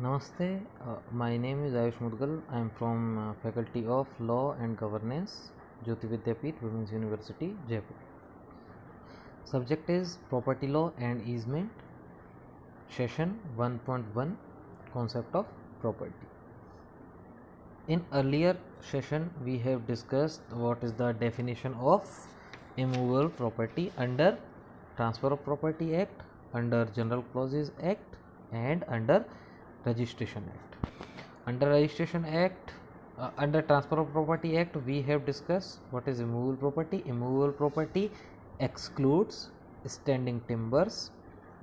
Namaste, my name is Ayush Mudgal. I am from Faculty of Law and Governance, Jyoti Vidyapeeth, Women's University, Jaipur. Subject is Property Law and Easement, Session 1.1, Concept of Property. In earlier session, we have discussed what is the definition of immovable property under Transfer of Property Act, under General Clauses Act, and under Registration Act. Under Registration Act, under Transfer of Property Act, we have discussed what is immovable property. Immovable property excludes standing timbers,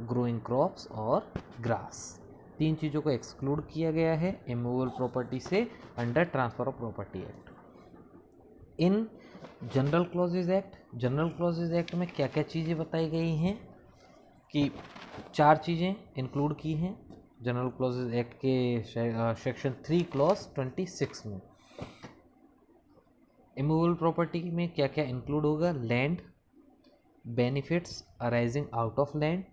growing crops और grass. तीन चीज़ों को exclude किया गया है immovable property से under transfer of property act. In general clauses act में क्या क्या चीज़ें बताई गई हैं कि चार चीज़ें इंक्लूड की हैं जनरल क्लॉजेज एक्ट के सेक्शन 3 क्लॉज 26 में. इमूवेबल प्रॉपर्टी में क्या क्या इंक्लूड होगा? Land, benefits arising out of land,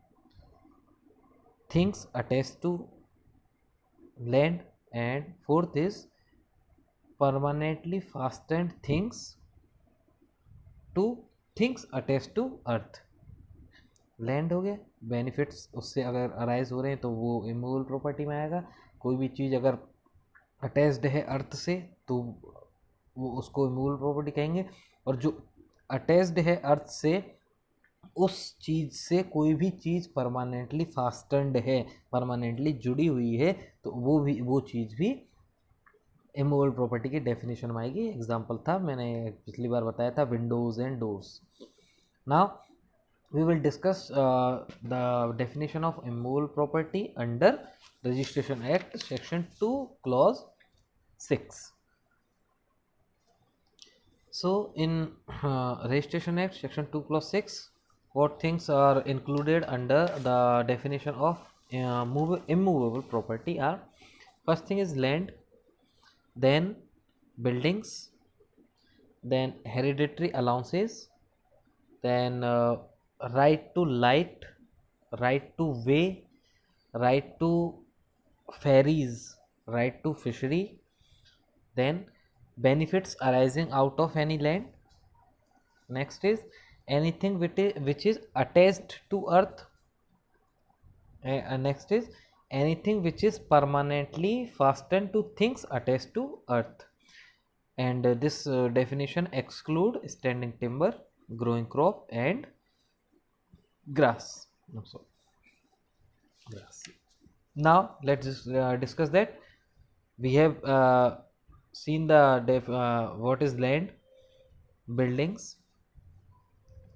things attached to land, and fourth is permanently fastened things attached to earth. Land हो गया, बेनिफिट्स उससे अगर अराइज हो रहे हैं तो वो इमूवेबल प्रॉपर्टी में आएगा. कोई भी चीज़ अगर अटैच्ड है अर्थ से तो वो उसको इमूवेबल प्रॉपर्टी कहेंगे. और जो अटैच्ड है अर्थ से उस चीज़ से कोई भी चीज़ परमानेंटली फास्टनड है, परमानेंटली जुड़ी हुई है, तो वो चीज़ भी इमूवेबल प्रॉपर्टी की डेफिनेशन में आएगी. एग्जांपल था, मैंने पिछली बार बताया था, windows and doors. Now we will discuss the definition of immovable property under registration act section 2 clause 6. So in registration act section 2 clause 6, what things are included under the definition of immovable property are: first thing is land, then buildings, then hereditary allowances, then right to light, right to way, right to ferries, right to fishery, then benefits arising out of any land. Next is anything which is attached to earth. Next is anything which is permanently fastened to things attached to earth. And this definition exclude standing timber, growing crop, and grass. Grass. Now let's discuss that. We have seen the what is land, buildings,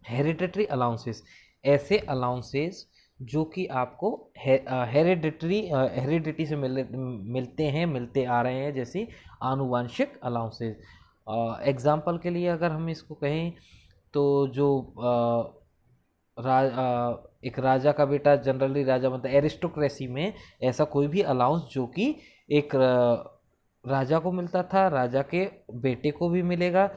hereditary allowances. ऐसे allowances जो कि आपको heredity से मिलते आ रहे हैं, जैसे आनुवंशिक अलाउंसेस. एग्जाम्पल के लिए अगर हम इसको कहें तो जो एक राजा का बेटा जनरली राजा बनता है, एरिस्टोक्रेसी में ऐसा कोई भी अलाउंस जो कि एक राजा को मिलता था, राजा के बेटे को भी मिलेगा.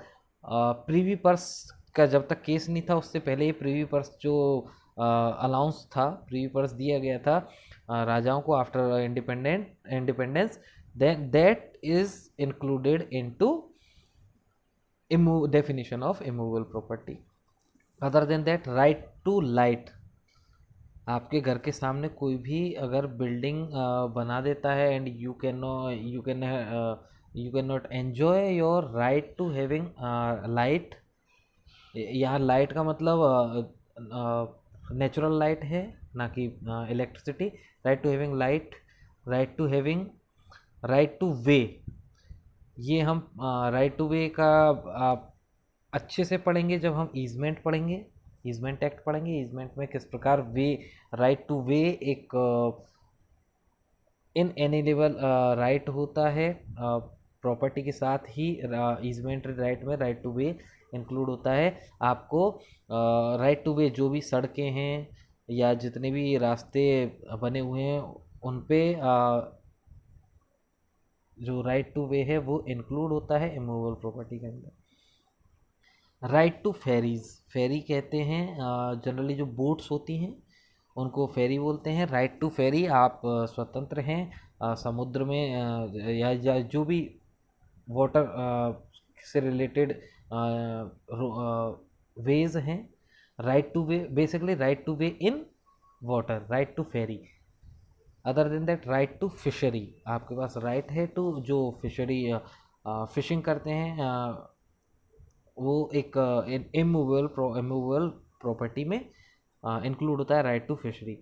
प्रीवी पर्स का जब तक केस नहीं था उससे पहले ही प्रीवी पर्स जो अलाउंस था, प्रीवी पर्स दिया गया था राजाओं को after independence, that is included into definition of immovable property. Other than that, right to light. आपके घर के सामने कोई भी अगर बिल्डिंग बना देता है and you can not enjoy your right to having light. यहाँ लाइट का मतलब नेचुरल लाइट है, ना कि electricity. Right to having light, right to having, right to way. ये हम राइट टू वे का अच्छे से पढ़ेंगे जब हम ईजमेंट पढ़ेंगे, ईजमेंट एक्ट पढ़ेंगे. ईजमेंट में किस प्रकार वे, राइट टू वे एक इनएलिएनेबल राइट होता है. प्रॉपर्टी के साथ ही ईजमेंट राइट में राइट टू वे इंक्लूड होता है. आपको राइट टू वे जो भी सड़कें हैं या जितने भी रास्ते बने हुए हैं उन पे जो राइट टू वे है वो इंक्लूड होता है इमूवेबल प्रॉपर्टी के अंदर. राइट टू फेरीज, फेरी कहते हैं जनरली जो बोट्स होती हैं उनको फेरी बोलते हैं। राइट टू फेरी, आप स्वतंत्र हैं समुद्र में या जो भी वाटर से रिलेटेड वेज हैं। Right to way, basically right to way in water, right to ferry. Other than that right to fishery, आपके पास राइट है टू जो फिशरी फिशिंग करते हैं, वो एक इमूवेबल प्रॉपर्टी में इंक्लूड होता है right to fishery.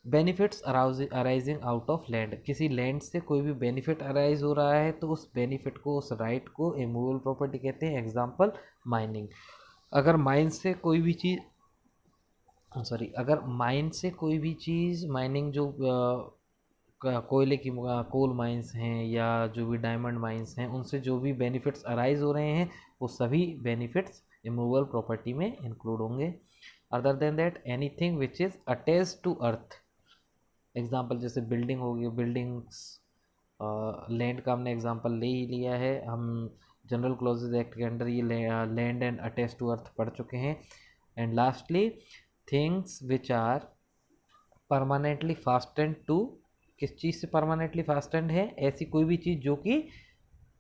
Benefits arising out of land, किसी लैंड से कोई भी बेनिफिट अराइज हो रहा है तो उस बेनिफिट को, उस राइट को इमूवेबल प्रॉपर्टी कहते हैं। एग्जांपल माइनिंग, अगर माइन से कोई भी चीज़ अगर माइन से कोई भी चीज़, माइनिंग जो कोयले की कोल माइंस हैं या जो भी डायमंड माइंस हैं, उनसे जो भी बेनिफिट्स अराइज हो रहे हैं वो सभी बेनिफिट्स इमूवेबल प्रॉपर्टी में इंक्लूड होंगे। Other than that anything which is attached to earth, example जैसे बिल्डिंग होगी, बिल्डिंग्स, लैंड का हमने एग्जांपल ले ही लिया है, हम जनरल क्लॉजेज एक्ट के अंडर ये land and attached to earth पढ़ चुके हैं। And lastly things which are permanently fastened to, किस चीज़ से परमानेंटली फास्टेंड है, ऐसी कोई भी चीज़ जो कि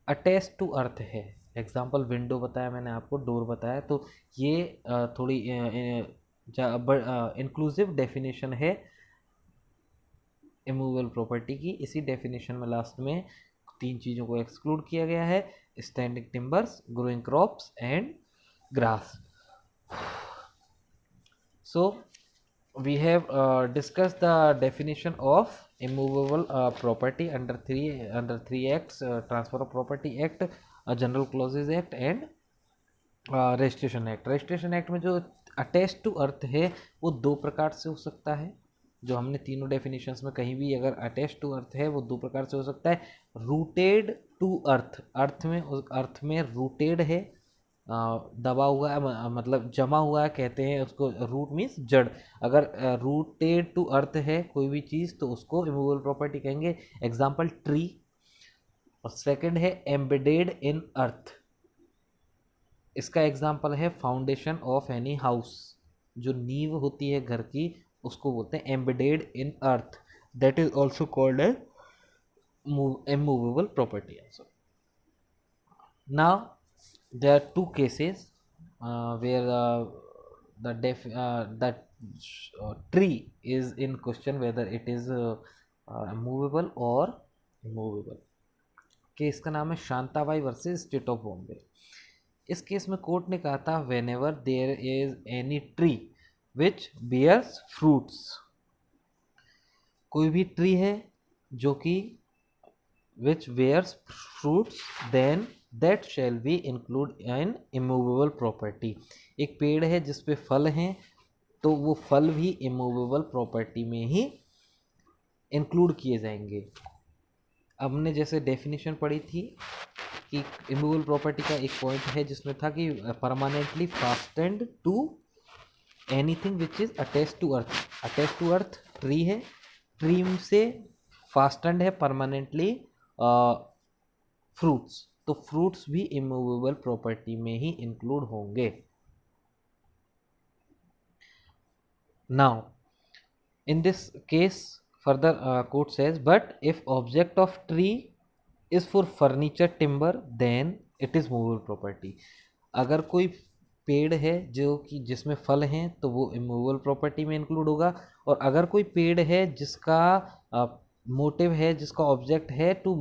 अटैच टू अर्थ है। एग्जांपल विंडो बताया मैंने आपको, डोर बताया, तो ये थोड़ी इंक्लूसिव डेफिनेशन है इमूवेबल प्रॉपर्टी की। इसी डेफिनेशन में लास्ट में 3 चीज़ों को एक्सक्लूड किया गया है, standing timbers, growing crops and grass. So we have discussed the definition of immovable property under three acts, Transfer of Property Act, General Clauses Act and Registration Act। Registration Act में जो attach to अर्थ है वो 2 प्रकार से हो सकता है, जो हमने तीनों डेफिनेशंस में कहीं भी अगर अटैच टू अर्थ है वो 2 प्रकार से हो सकता है। रूटेड टू अर्थ, अर्थ में रूटेड है, दबा हुआ है, मतलब जमा हुआ है कहते हैं उसको, रूट मीन्स जड़। अगर रूटेड टू अर्थ है कोई भी चीज़ तो उसको इमूवेबल प्रॉपर्टी कहेंगे। Example tree. और सेकंड है एम्बेडेड इन अर्थ, इसका एग्जांपल है फाउंडेशन ऑफ एनी हाउस, जो नींव होती है घर की उसको बोलते हैं embedded in earth, that is also called a immovable property also. Now there are 2 cases where that tree is in question, whether it is movable or immovable। Case का नाम है Shantabai versus state of Bombay. इस case में court ने कहा था whenever there is any tree which bears fruits, कोई भी ट्री है जो कि which bears fruits, then that shall be include in immovable property। एक पेड़ है जिस पे फल हैं तो वो फल भी immovable property में ही इंक्लूड किए जाएंगे। हमने जैसे डेफिनेशन पढ़ी थी कि immovable property का एक पॉइंट है जिसमें था कि permanently fastened to anything which is attach to earth. Attach to earth tree है, ट्री से फास्टेंड है परमानेंटली फ्रूट्स, तो फ्रूट्स भी इमूवेबल प्रॉपर्टी में ही इंक्लूड होंगे। Now in this case further court says but if object of tree is for furniture timber then it is movable property. अगर कोई पेड़ है जो कि जिसमें फल हैं तो वो इमूवेबल प्रॉपर्टी में इंक्लूड होगा, और अगर कोई पेड़ है जिसका मोटिव है, जिसका ऑब्जेक्ट है टू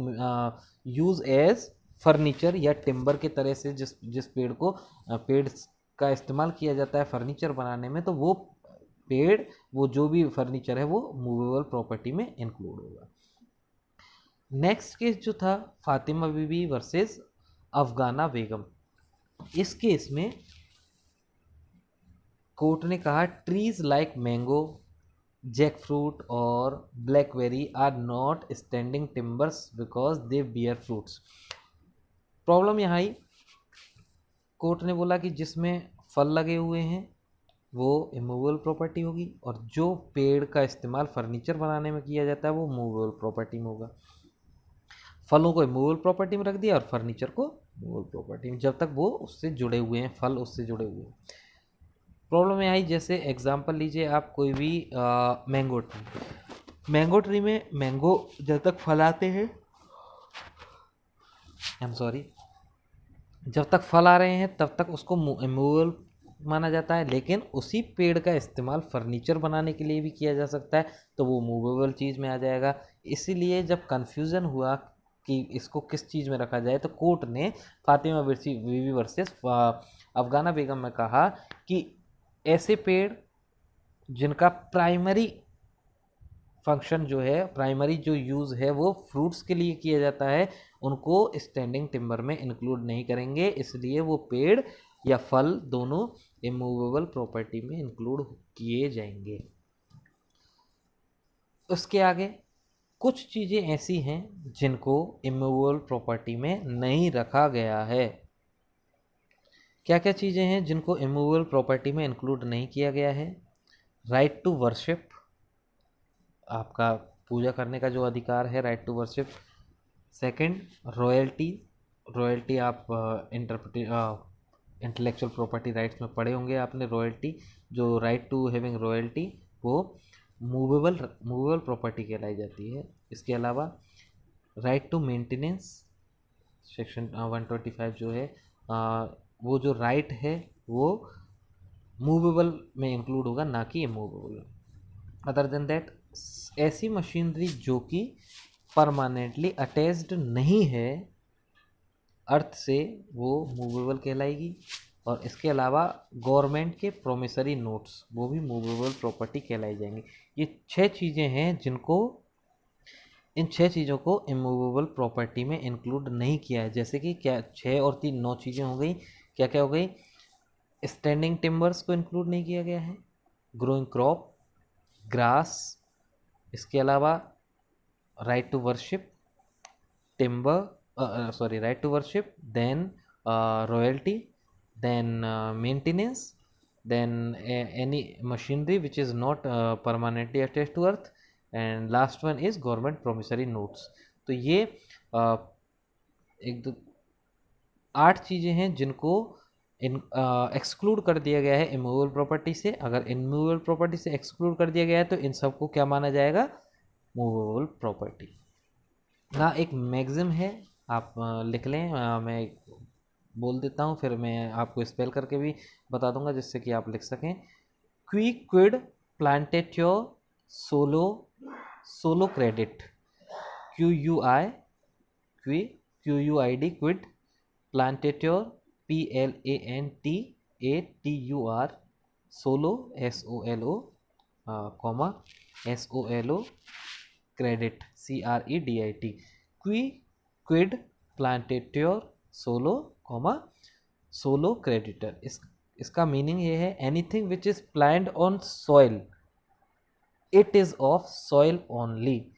यूज़ एज फर्नीचर या टिम्बर के तरह से, जिस पेड़ को पेड़ का इस्तेमाल किया जाता है फर्नीचर बनाने में, तो वो पेड़, वो जो भी फर्नीचर है वो मूवेबल प्रॉपर्टी में इंक्लूड होगा। नेक्स्ट केस जो था फातिमा बीबी वर्सेस अफगाना बेगम। इस केस में कोर्ट ने कहा trees like mango, jackfruit और blackberry are not standing timbers because they bear fruits. Problem यहाँ आई, कोर्ट ने बोला कि जिसमें फल लगे हुए हैं वो इमूवेबल प्रॉपर्टी होगी, और जो पेड़ का इस्तेमाल फर्नीचर बनाने में किया जाता है वो मूवेबल प्रॉपर्टी में होगा। फलों को इमूवेबल प्रॉपर्टी में रख दिया और फर्नीचर को मूवेबल प्रॉपर्टी में, जब तक वो उससे जुड़े हुए हैं, फल उससे जुड़े हुए हैं। प्रॉब्लम में आई, जैसे एग्जांपल लीजिए आप कोई भी मैंगो ट्री में मैंगो जब तक फल आते हैं, आई एम सॉरी, जब तक फल आ रहे हैं तब तक उसको इमूवेबल माना जाता है, लेकिन उसी पेड़ का इस्तेमाल फर्नीचर बनाने के लिए भी किया जा सकता है, तो वो मूवेबल चीज़ में आ जाएगा। इसीलिए जब कन्फ्यूज़न हुआ कि इसको किस चीज़ में रखा जाए, तो कोर्ट ने फातिमा बीवी वर्सेस अफगाना बेगम में कहा कि ऐसे पेड़ जिनका प्राइमरी फंक्शन जो है, प्राइमरी जो यूज़ है वो फ्रूट्स के लिए किया जाता है, उनको स्टैंडिंग टिम्बर में इंक्लूड नहीं करेंगे, इसलिए वो पेड़ या फल दोनों इमूवेबल प्रॉपर्टी में इंक्लूड किए जाएंगे। उसके आगे कुछ चीज़ें ऐसी हैं जिनको इमूवेबल प्रॉपर्टी में नहीं रखा गया है। क्या क्या चीज़ें हैं जिनको इमूवेबल प्रॉपर्टी में इंक्लूड नहीं किया गया है? राइट टू वर्शिप, आपका पूजा करने का जो अधिकार है, right to worship. Second, royalty, royalty आप इंटेलेक्चुअल प्रॉपर्टी राइट्स में पढ़े होंगे आपने, रॉयल्टी, जो राइट टू हैविंग रॉयल्टी वो मूवेबल प्रॉपर्टी कहलाई जाती है। इसके अलावा राइट टू मेंटेनेंस, सेक्शन 125 जो है, वो जो राइट है वो मूवेबल में इंक्लूड होगा, ना कि इमूवेबल। अदर देन दैट, ऐसी मशीनरी जो कि परमानेंटली अटैच्ड नहीं है अर्थ से, वो मूवेबल कहलाएगी। और इसके अलावा गवर्नमेंट के प्रोमिसरी नोट्स, वो भी मूवेबल प्रॉपर्टी कहलाई जाएंगी। ये 6 चीज़ें हैं जिनको, इन 6 चीज़ों को इमूवेबल प्रॉपर्टी में इंक्लूड नहीं किया है। जैसे कि क्या, 6 और 3 9 चीज़ें हो गई। क्या क्या हो गई? स्टैंडिंग टिम्बर्स को इंक्लूड नहीं किया गया है, ग्रोइंग क्रॉप, ग्रास, इसके अलावा right to worship, timber, right to worship, then royalty, then maintenance, then any machinery which is not permanently attached to earth, and last one is government promissory notes। तो ये एक दो 8 चीज़ें हैं जिनको exclude कर दिया गया है इमूवेबल प्रॉपर्टी से। अगर इमूवेबल प्रॉपर्टी से एक्सक्लूड कर दिया गया है तो इन सबको क्या माना जाएगा? Movable property. ना एक मैक्सिम है, आप लिख लें, मैं बोल देता हूँ, फिर मैं आपको स्पेल करके भी बता दूंगा जिससे कि आप लिख सकें। क्वी क्विड प्लांटेट्योर सोलो क्रेडिट, QUID क्विड प्लांटेट्योर PLANTATUR सोलो SOLO क्रेडिट CREDIT, क्विड प्लांटेट्योर सोलो क्रेडिटर। इसका मीनिंग ये है, anything which is plant on soil, it is of soil only.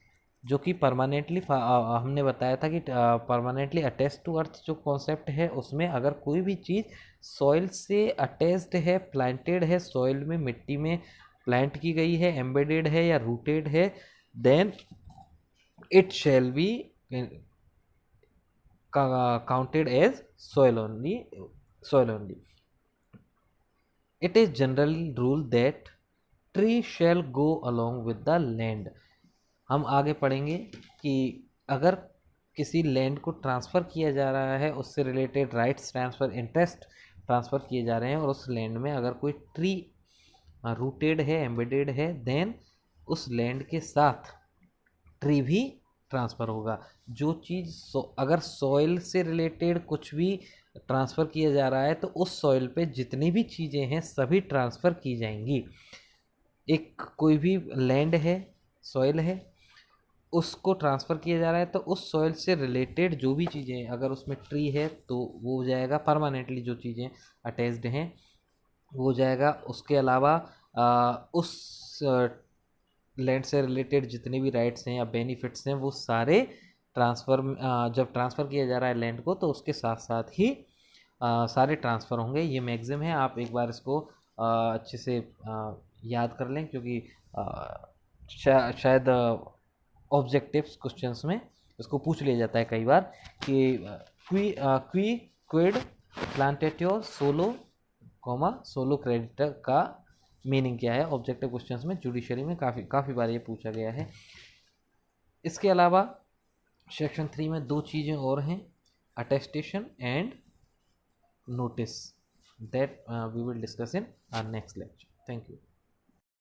जो कि परमानेंटली, हमने बताया था कि परमानेंटली अटैच टू अर्थ जो कॉन्सेप्ट है, उसमें अगर कोई भी चीज़ सॉइल से अटैच्ड है, प्लांटेड है, सॉइल में, मिट्टी में प्लांट की गई है, एम्बेडेड है या रूटेड है, then it shall be counted as soil only. It is general rule that tree shall go along with the land। हम आगे पढ़ेंगे कि अगर किसी लैंड को ट्रांसफ़र किया जा रहा है, उससे related rights transfer, interest transfer किए जा रहे हैं, और उस लैंड में अगर कोई ट्री रूटेड है, एम्बेडेड है, देन उस लैंड के साथ ट्री भी ट्रांसफ़र होगा। जो चीज़ अगर सॉइल से रिलेटेड कुछ भी ट्रांसफ़र किया जा रहा है तो उस सॉइल पे जितनी भी चीज़ें हैं सभी ट्रांसफ़र की जाएंगी। एक कोई भी लैंड है, सॉइल है, उसको ट्रांसफ़र किया जा रहा है तो उस सॉइल से रिलेटेड जो भी चीज़ें, अगर उसमें ट्री है तो वो हो जाएगा परमानेंटली, जो चीज़ें अटैच्ड हैं वो हो जाएगा। उसके अलावा उस लैंड से रिलेटेड जितने भी राइट्स हैं या बेनिफिट्स हैं वो सारे ट्रांसफ़र, जब ट्रांसफ़र किया जा रहा है लैंड को, तो उसके साथ साथ ही सारे ट्रांसफ़र होंगे। ये मैक्सिम है, आप एक बार इसको अच्छे से याद कर लें, क्योंकि शायद ऑब्जेक्टिव्स क्वेश्चंस में इसको पूछ लिया जाता है कई बार कि क्वी क्विड प्लांटेट्योर कॉमा सोलो क्रेडिटर का मीनिंग क्या है। ऑब्जेक्टिव क्वेश्चंस में जुडिशरी में काफ़ी बार ये पूछा गया है। इसके अलावा सेक्शन 3 में 2 चीज़ें और हैं, attestation and notice, that we will discuss in our next lecture. Thank you.